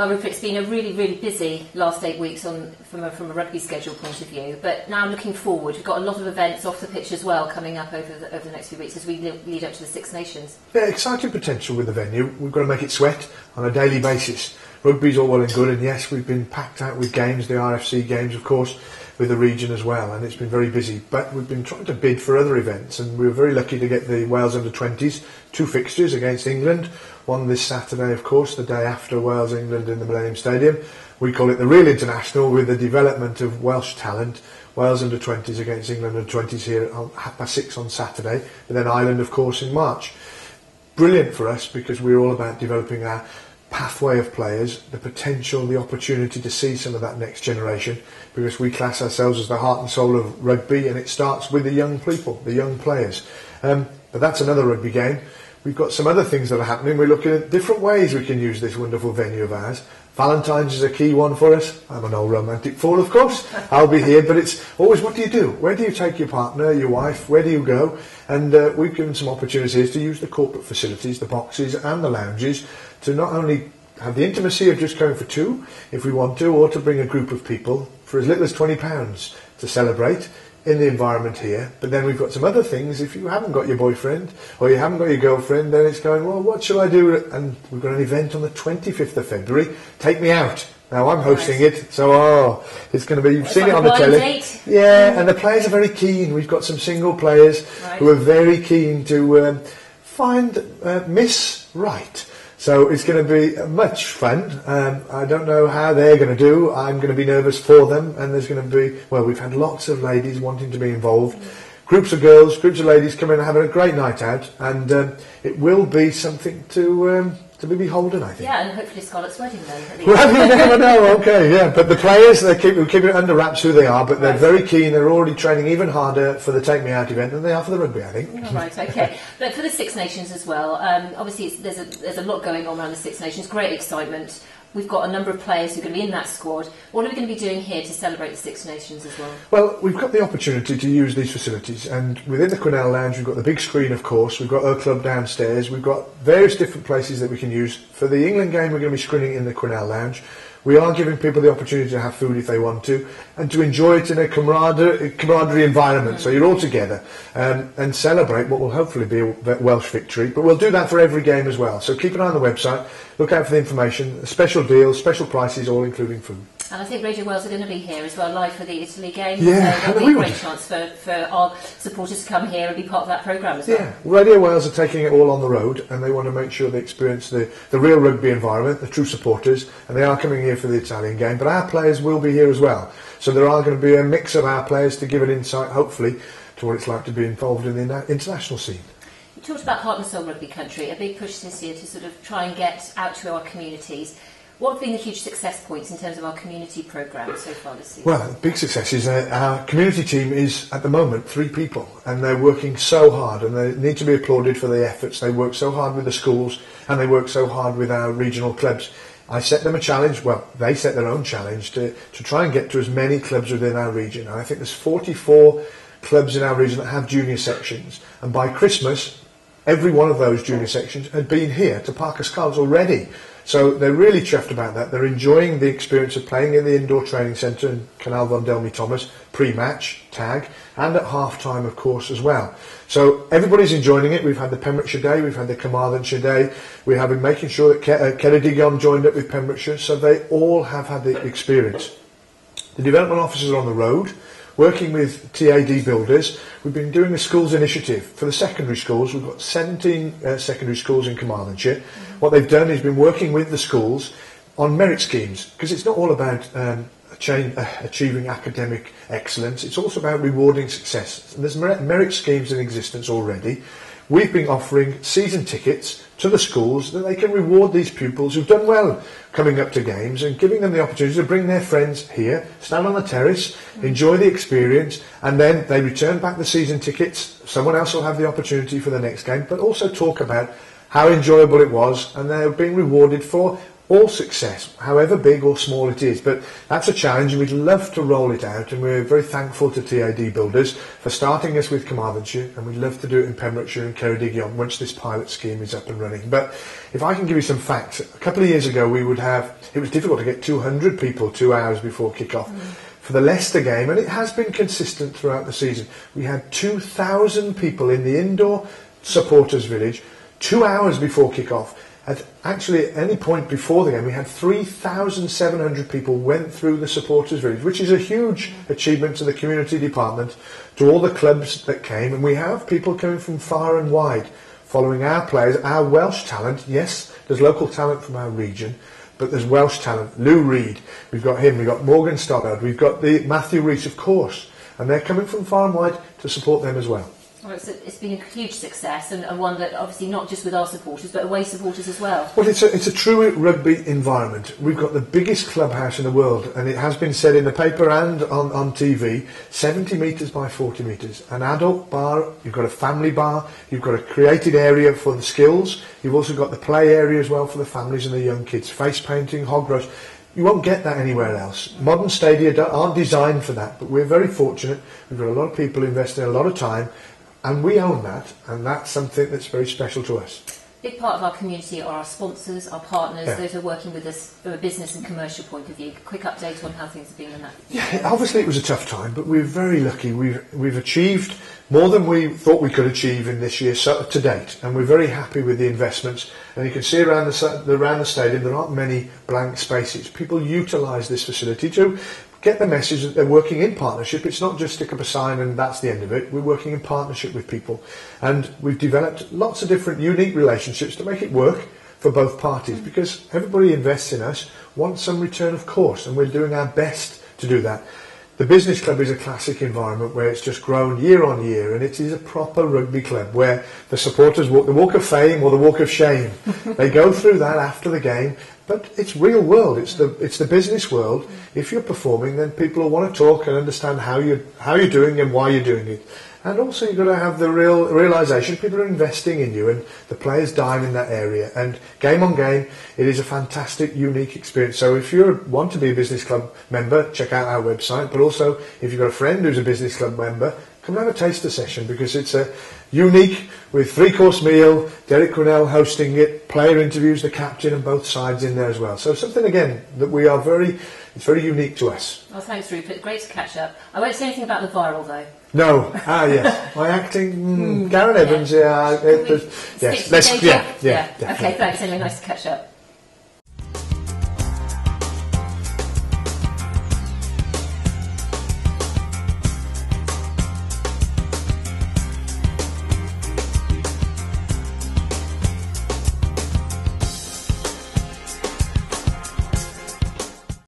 Well, Rupert, it's been a really, really busy last 8 weeks from a rugby schedule point of view. But now looking forward, we've got a lot of events off the pitch as well coming up over the next few weeks as we lead up to the Six Nations. Yeah, exciting potential with the venue. We've got to make it sweat on a daily basis. Rugby's all well and good, and yes, we've been packed out with games, the RFC games, of course, with the region as well, and it's been very busy. But we've been trying to bid for other events, and we were very lucky to get the Wales under-20s, 2 fixtures against England. One this Saturday, of course, the day after Wales-England in the Millennium Stadium. We call it the real international, with the development of Welsh talent. Wales under-20s against England under-20s here at 6:30 on Saturday, and then Ireland, of course, in March. Brilliant for us, because we're all about developing our pathway of players, the potential, the opportunity to see some of that next generation, because we class ourselves as the heart and soul of rugby, and it starts with the young people, the young players. But that's another rugby game. We've got some other things that are happening. We're looking at different ways we can use this wonderful venue of ours. Valentine's is a key one for us. I'm an old romantic fool, of course. I'll be here, but it's always, what do you do? Where do you take your partner, your wife? Where do you go? And we've given some opportunities to use the corporate facilities, the boxes and the lounges, to not only have the intimacy of just going for 2, if we want to, or to bring a group of people for as little as £20 to celebrate in the environment here. But then we've got some other things. If you haven't got your boyfriend or you haven't got your girlfriend, then it's going, well, what shall I do? And we've got an event on the 25th of February, Take Me Out. Now I'm hosting it, so it's going to be, you've seen it on the telly. Date. Yeah, and the players are very keen. We've got some single players who are very keen to find Miss Right. So it's going to be much fun. I don't know how they're going to do. I'm going to be nervous for them, and there's going to be, well, we've had lots of ladies wanting to be involved. Groups of girls, groups of ladies coming and having a great night out, and it will be something to be beholden, I think. Yeah, and hopefully Scarlett's wedding then. Well, you never know, okay, yeah. But the players, we keep it under wraps who they are, but they're very keen. They're already training even harder for the Take Me Out event than they are for the rugby, I think. Oh, right, okay. But for the Six Nations as well, obviously there's a lot going on around the Six Nations, great excitement. We've got a number of players who are going to be in that squad. What are we going to be doing here to celebrate the Six Nations as well? Well, we've got the opportunity to use these facilities, and within the Quinnell Lounge we've got the big screen, of course. We've got our club downstairs. We've got various different places that we can use. For the England game, we're going to be screening in the Quinnell Lounge. We are giving people the opportunity to have food if they want to, and to enjoy it in a camaraderie environment, so you're all together, and celebrate what will hopefully be a Welsh victory. But we'll do that for every game as well, so keep an eye on the website, look out for the information, special deals, special prices, all including food. And I think Radio Wales are going to be here as well, live for the Italy game. Yeah, so that'll be a great chance for our supporters to come here and be part of that programme as well. Yeah, Radio Wales are taking it all on the road, and they want to make sure they experience the real rugby environment, the true supporters, and they are coming here for the Italian game. But our players will be here as well. So there are going to be a mix of our players to give an insight, hopefully, to what it's like to be involved in the international scene. You talked about Heart and Soul Rugby Country, a big push this year to sort of try and get out to our communities. What have been the huge success points in terms of our community programme so far this season? Well, big success is our community team is, at the moment, 3 people, and they're working so hard, and they need to be applauded for the efforts. They work so hard with the schools, and they work so hard with our regional clubs. I set them a challenge, well, they set their own challenge to try and get to as many clubs within our region. And I think there's 44 clubs in our region that have junior sections, and by Christmas, every one of those junior sections had been here to Parker Sculls already. So they're really chuffed about that. They're enjoying the experience of playing in the indoor training centre in Canal Von Delmy Thomas, pre-match, tag, and at half-time, of course, as well. So everybody's enjoying it. We've had the Pembrokeshire Day, we've had the Carmarthenshire Day, we have been making sure that Ceredigion joined up with Pembrokeshire, so they all have had the experience. The development officers are on the road, working with TAD builders. We've been doing the schools initiative. For the secondary schools, we've got 17 secondary schools in Carmarthenshire. What they've done is been working with the schools on merit schemes, because it's not all about achieving academic excellence, it's also about rewarding success. And there's merit schemes in existence already. We've been offering season tickets to the schools that they can reward these pupils who've done well coming up to games, and giving them the opportunity to bring their friends here, stand on the terrace, enjoy the experience, and then they return back the season tickets. Someone else will have the opportunity for the next game, but also talk about how enjoyable it was, and they're being rewarded for all success, however big or small it is. But that's a challenge, and we'd love to roll it out, and we're very thankful to TAD Builders for starting us with Carmarthenshire, and we'd love to do it in Pembrokeshire and Ceredigion once this pilot scheme is up and running. But if I can give you some facts, a couple of years ago it was difficult to get 200 people 2 hours before kick-off. For the Leicester game, and it has been consistent throughout the season, we had 2,000 people in the indoor supporters village 2 hours before kick-off. Actually, at any point before the game, we had 3,700 people went through the supporters village, which is a huge achievement to the community department, to all the clubs that came, and we have people coming from far and wide following our players, our Welsh talent. Yes, there's local talent from our region, but there's Welsh talent. Lou Reed, we've got him, we've got Morgan Stoddard, we've got the Matthew Rees, of course, and they're coming from far and wide to support them as well. Well, it's been a huge success, and one that obviously not just with our supporters, but away supporters as well. Well, it's a true rugby environment. We've got the biggest clubhouse in the world, and it has been said in the paper and on TV, 70 metres by 40 metres. An adult bar, you've got a family bar, you've got a created area for the skills, you've also got the play area as well for the families and the young kids, face painting, hog roast. You won't get that anywhere else. Modern stadia aren't designed for that, but we're very fortunate. We've got a lot of people investing a lot of time, and we own that, and that's something that's very special to us. A big part of our community are our sponsors, our partners, those who are working with us from a business and commercial point of view. Quick update on how things have been in that. Yeah, obviously it was a tough time, but we're very lucky. We've achieved more than we thought we could achieve in this year to date, and we're very happy with the investments. And you can see around the stadium there aren't many blank spaces. People utilise this facility to get the message that they're working in partnership. It's not just stick up a sign and that's the end of it. We're working in partnership with people, and we've developed lots of different unique relationships to make it work for both parties, because everybody invests in us, wants some return of course, and we're doing our best to do that. The business club is a classic environment where it's just grown year on year, and it is a proper rugby club where the supporters walk the walk of fame or the walk of shame. They go through that after the game, but it's real world. It's the business world. If you're performing, then people will want to talk and understand how you're doing and why you're doing it. And also you've got to have the realisation people are investing in you, and the players dine in that area. And game on game, it is a fantastic, unique experience. So if you want to be a business club member, check out our website. But also, if you've got a friend who's a business club member, come and have a taster session, because it's a unique with 3-course meal, Derek Quinnell hosting it, player interviews, the captain and both sides in there as well. So something, again, that it's very unique to us. Well, thanks, Rupert. Great to catch up. I won't say anything about the viral, though. No. Yes. My acting, Garen Evans, Yes. Okay, thanks. Anyway, nice to catch up.